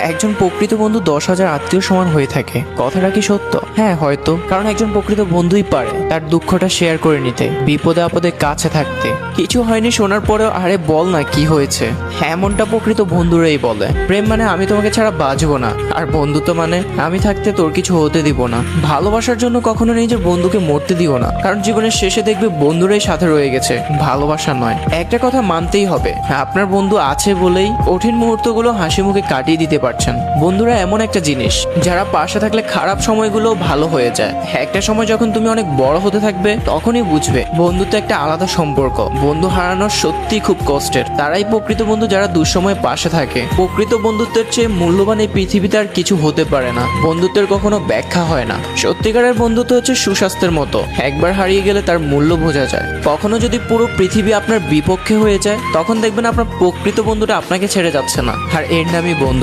একজন প্রকৃত বন্ধু 10,000 আত্মীয় সমান হয়ে থাকে, কথাটা কি সত্য? হ্যাঁ হয়তো, কারণ একজন প্রকৃত বন্ধুই পারে তার দুঃখটা শেয়ার করে নিতে, বিপদে আপদে কাছে থাকতে। কিছু হয়নি শোনার পরেও আরে বল না কি হয়েছে, এমনটা প্রকৃত বন্ধুরাই বলে। প্রেম মানে আমি তোমাকে ছাড়া বাঁচবো না, আর বন্ধুত্ব মানে আমি থাকতে তোর কিছু হতে দিব না। ভালোবাসার জন্য কখনো নিজের বন্ধুকে মরতে দিও না, কারণ জীবনের শেষে দেখবে বন্ধুরাই সাথে রয়ে গেছে, ভালোবাসা নয়। একটা কথা মানতেই হবে, আপনার বন্ধু আছে বলেই কঠিন মুহূর্তগুলো হাসি মুখে কাটিয়ে দিতে পারছেন। বন্ধুরা এমন একটা জিনিস যারা পাশে থাকলে খারাপ সময়গুলো ভালো হয়ে যায়। একটা সময় যখন তুমি অনেক বড় হতে থাকবে তখনই বুঝবে বন্ধুত্ব একটা আলাদা সম্পর্ক। বন্ধু হারানো সত্যি খুব কষ্টের। তারাই প্রকৃত বন্ধু যারা দুঃসময়ে পাশে থাকে। প্রকৃত বন্ধুত্বের চেয়ে মূল্যবান এই পৃথিবীতে আর কিছু হতে পারে না। বন্ধুত্বের কখনো ব্যাখ্যা হয় না। সত্যিকারের বন্ধুত্ব হচ্ছে সুস্বাস্থ্যের মতো, একবার হারিয়ে গেলে তার মূল্য বোঝা যায়। কখনো যদি পুরো পৃথিবী আপনার বিপক্ষে হয়ে যায় তখন দেখবেন আপনার প্রকৃত বন্ধুটা আপনাকে ছেড়ে যাচ্ছে না, আর এর নামই বন্ধুত্ব।